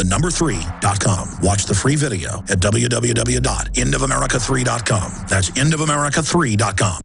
3.com. Watch the free video at www.endofamerica3.com. That's endofamerica3.com.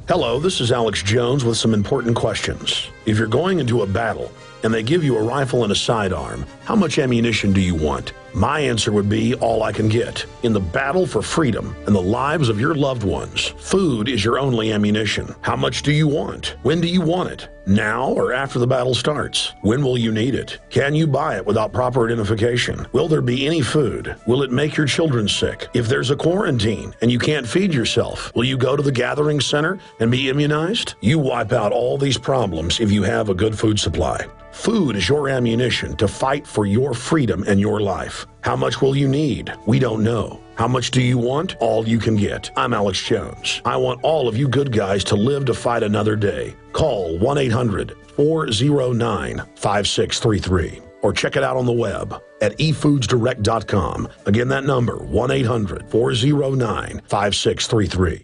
Hello, this is Alex Jones with some important questions. If you're going into a battle and they give you a rifle and a sidearm, how much ammunition do you want? My answer would be all I can get. In the battle for freedom and the lives of your loved ones, food is your only ammunition. How much do you want? When do you want it? Now or after the battle starts? When will you need it? Can you buy it without proper identification? Will there be any food? Will it make your children sick? If there's a quarantine and you can't feed yourself, will you go to the gathering center and be immunized? You wipe out all these problems if you have a good food supply. Food is your ammunition to fight for your freedom and your life. How much will you need? We don't know. How much do you want? All you can get. I'm Alex Jones. I want all of you good guys to live to fight another day. Call 1-800-409-5633 or check it out on the web at efoodsdirect.com. Again, that number, 1-800-409-5633.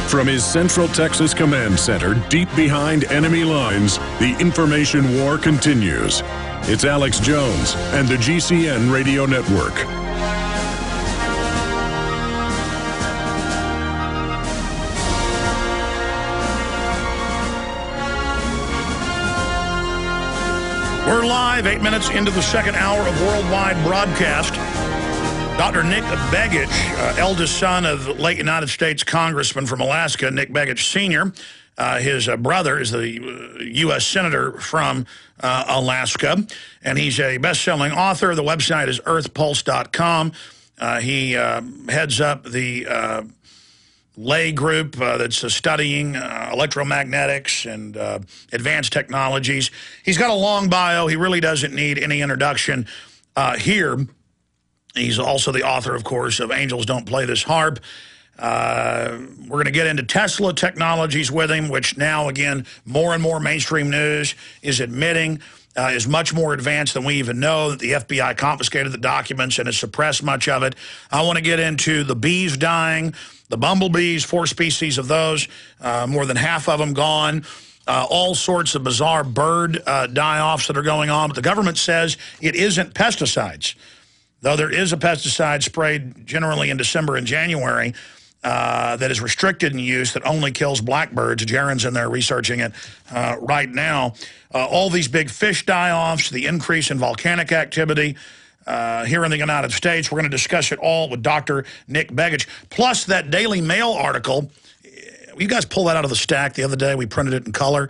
From his Central Texas Command Center, deep behind enemy lines, the information war continues. It's Alex Jones and the GCN Radio Network. We're live 8 minutes into the second hour of worldwide broadcast. Dr. Nick Begich, eldest son of late United States Congressman from Alaska, Nick Begich Sr. His brother is the U.S. Senator from Alaska, and he's a best-selling author. The website is earthpulse.com. He heads up the lay group that's studying electromagnetics and advanced technologies. He's got a long bio. He really doesn't need any introduction here. He's also the author, of course, of Angels Don't Play This Harp. We're going to get into Tesla technologies with him, which now, again, more and more mainstream news is admitting is much more advanced than we even know, that the FBI confiscated the documents and has suppressed much of it. I want to get into the bees dying, the bumblebees, 4 species of those, more than half of them gone. All sorts of bizarre bird die-offs that are going on. But the government says it isn't pesticides. Though there is a pesticide sprayed generally in December and January that is restricted in use that only kills blackbirds. Jaron's in there researching it right now. All these big fish die-offs, the increase in volcanic activity here in the United States. We're going to discuss it all with Dr. Nick Begich. Plus that Daily Mail article. You guys pulled that out of the stack the other day. We printed it in color.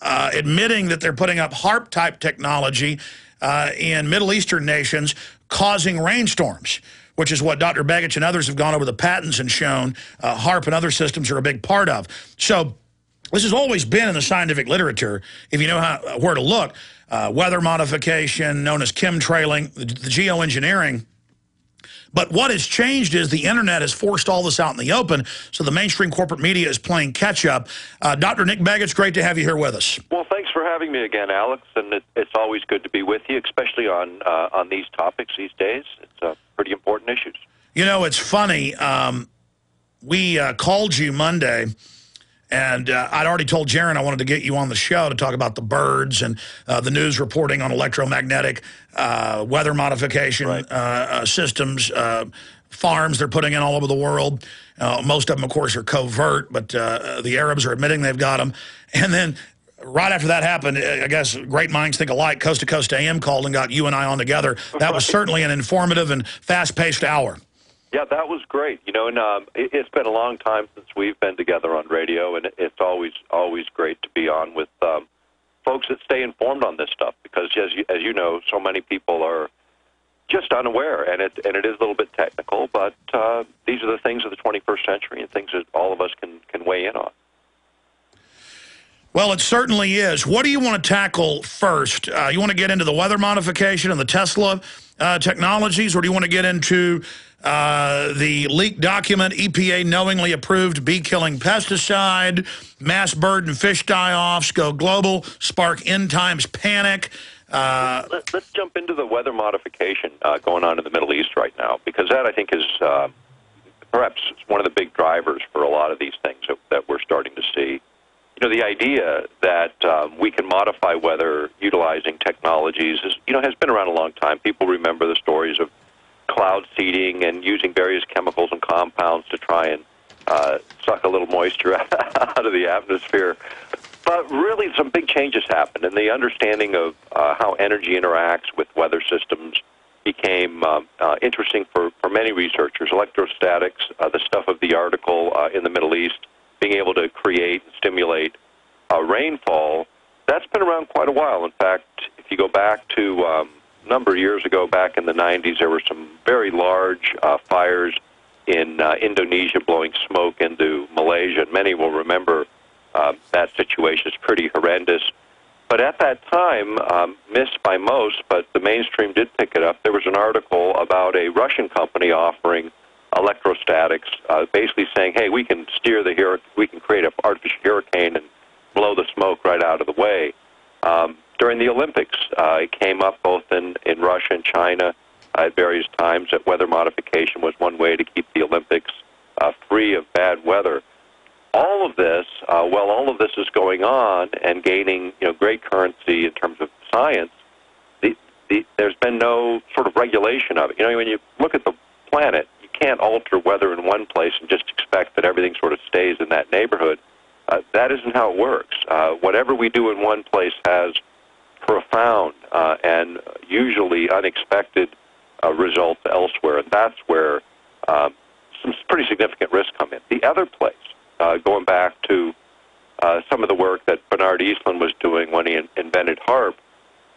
Admitting that they're putting up HARP-type technology in Middle Eastern nations causing rainstorms, which is what Dr. Begich and others have gone over the patents and shown HARP and other systems are a big part of. So this has always been in the scientific literature, if you know where to look. Weather modification, known as chemtrailing, the geoengineering. But what has changed is the internet has forced all this out in the open, so the mainstream corporate media is playing catch-up. Dr. Nick Begich, great to have you here with us. Well, thanks for having me again, Alex, and it's always good to be with you, especially on these topics these days. It's pretty important issues. You know, it's funny. We called you Monday, and I'd already told Jaron I wanted to get you on the show to talk about the birds and the news reporting on electromagnetic weather modification systems, farms they're putting in all over the world. Most of them, of course, are covert, but the Arabs are admitting they've got them. And then right after that happened, I guess great minds think alike. Coast to Coast AM called and got you and I on together. That was certainly an informative and fast-paced hour. Yeah, that was great. You know, and it's been a long time since we've been together on radio, and it's always great to be on with folks that stay informed on this stuff, because as you know, so many people are just unaware, and it is a little bit technical, but these are the things of the 21st century and things that all of us can weigh in on. Well, it certainly is. What do you want to tackle first? You want to get into the weather modification and the Tesla technologies, or do you want to get into the leaked document, EPA knowingly approved bee-killing pesticide, mass bird and fish die-offs, go global, spark end times panic? Let's jump into the weather modification going on in the Middle East right now, because that, I think, is perhaps one of the big drivers for a lot of these things that we're starting to see. the idea that we can modify weather utilizing technologies has been around a long time. People remember the stories of cloud seeding and using various chemicals and compounds to try and suck a little moisture out of the atmosphere. But really, some big changes happened, and the understanding of how energy interacts with weather systems became interesting for many researchers. Electrostatics, the stuff of the article in the Middle East, being able to create and stimulate rainfall, that's been around quite a while. In fact, if you go back to a number of years ago, back in the 90s, there were some very large fires in Indonesia blowing smoke into Malaysia. And many will remember that situation is pretty horrendous. But at that time, missed by most, but the mainstream did pick it up, there was an article about a Russian company offering electrostatics, basically saying, hey, we can steer we can create an artificial hurricane and blow the smoke right out of the way. During the Olympics, it came up both in Russia and China at various times that weather modification was one way to keep the Olympics free of bad weather. All of this, while all of this is going on and gaining great currency in terms of science, there's been no sort of regulation of it. When you look at the planet, you can't alter weather in one place and just expect that everything sort of stays in that neighborhood. That isn't how it works. Whatever we do in one place has profound and usually unexpected results elsewhere, and that's where some pretty significant risks come in. The other place, going back to some of the work that Bernard Eastlund was doing when he invented HAARP,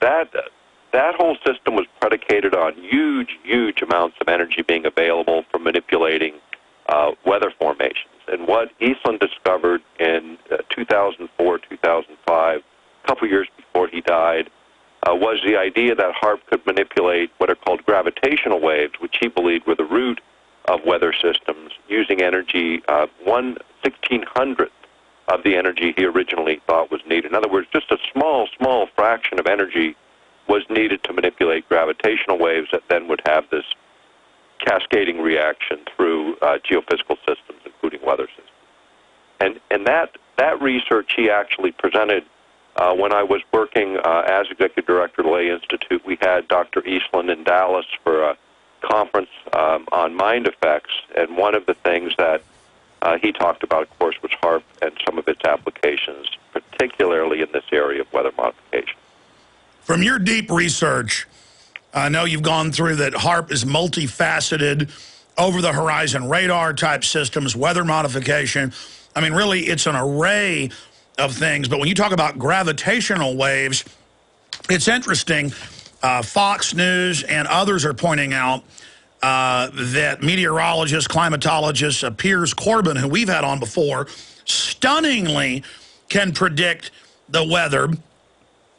that whole system was predicated on huge amounts of energy being available for manipulating weather formations. And what Eastlund discovered in 2004, 2005, a couple years before he died, was the idea that HAARP could manipulate what are called gravitational waves, which he believed were the root of weather systems, using energy 1/1600th of the energy he originally thought was needed. In other words, just a small fraction of energy was needed to manipulate gravitational waves that then would have this cascading reaction through geophysical systems, including weather systems. And that research he actually presented when I was working as executive director of the Lay Institute. We had Dr. Eastlund in Dallas for a conference on mind effects, and one of the things that he talked about, of course, was HAARP and some of its applications, particularly in this area of weather modification. From your deep research, I know you've gone through that HAARP is multifaceted, over-the-horizon radar-type systems, weather modification. I mean, really, it's an array of things. But when you talk about gravitational waves, it's interesting. Fox News and others are pointing out that meteorologist, climatologist Piers Corbin, who we've had on before, stunningly can predict the weather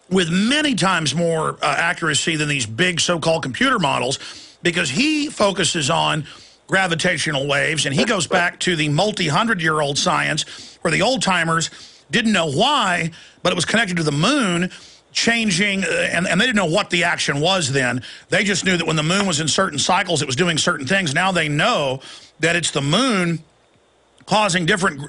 with many times more accuracy than these big so-called computer models, because he focuses on gravitational waves, and he goes back to the multi-hundred-year-old science where the old-timers didn't know why, but it was connected to the moon changing, and they didn't know what the action was then. They just knew that when the moon was in certain cycles, it was doing certain things. Now they know that it's the moon causing different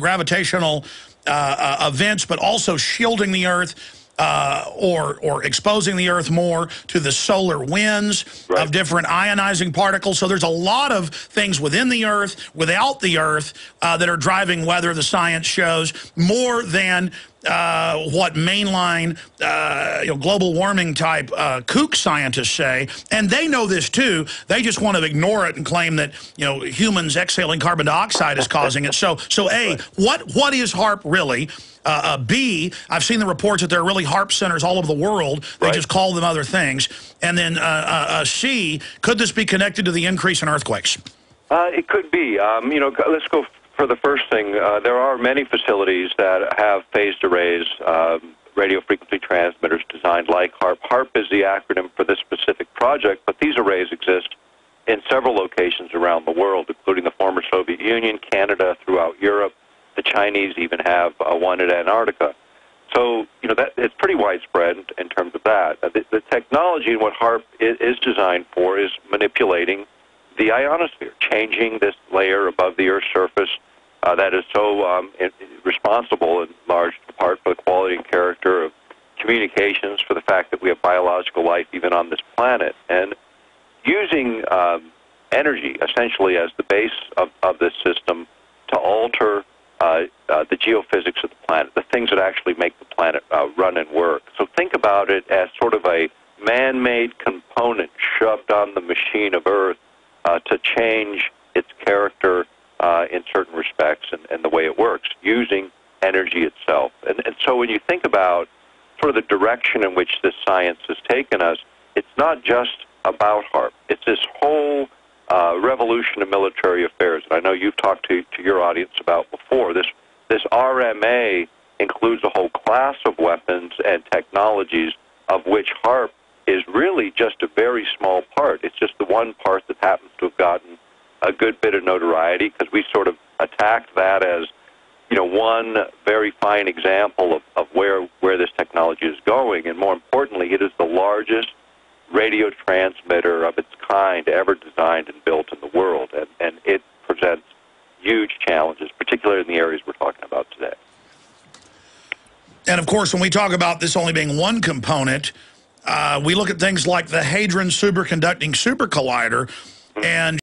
gravitational events, but also shielding the Earth, or exposing the Earth more to the solar winds of different ionizing particles. So there's a lot of things within the Earth, without the Earth, that are driving weather, the science shows, more than what mainline global warming type kook scientists say. And they know this too. They just want to ignore it and claim that humans exhaling carbon dioxide is causing it. So A, what is HAARP really? B, I've seen the reports that there are really HAARP centers all over the world. They just call them other things. And then C, could this be connected to the increase in earthquakes? It could be. Let's go for the first thing. There are many facilities that have phased arrays, radio frequency transmitters designed like HAARP. HAARP is the acronym for this specific project, but these arrays exist in several locations around the world, including the former Soviet Union, Canada, throughout Europe. The Chinese even have one at Antarctica. So, that it's pretty widespread in terms of that. The technology and what HAARP is designed for is manipulating the ionosphere, changing this layer above the Earth's surface that is so responsible in large part for the quality and character of communications, for the fact that we have biological life even on this planet. And using energy essentially as the base of this system to alter the geophysics of the planet, the things that actually make the planet run and work. So think about it as sort of a man-made component shoved on the machine of Earth to change its character in certain respects and the way it works, using energy itself. And so when you think about sort of the direction in which this science has taken us, it's not just about HAARP. It's this whole revolution in military affairs. And I know you've talked to your audience about before. This RMA includes a whole class of weapons and technologies of which HAARP is really just a very small part. It's just the one part that happens to have gotten a good bit of notoriety because we sort of attacked that as, you know, one very fine example of where this technology is going. And more importantly, it is the largest radio transmitter of its kind ever designed and built in the world. And it presents huge challenges, particularly in the areas we're talking about today. And, of course, when we talk about this only being one component, we look at things like the Hadron Superconducting Super Collider, and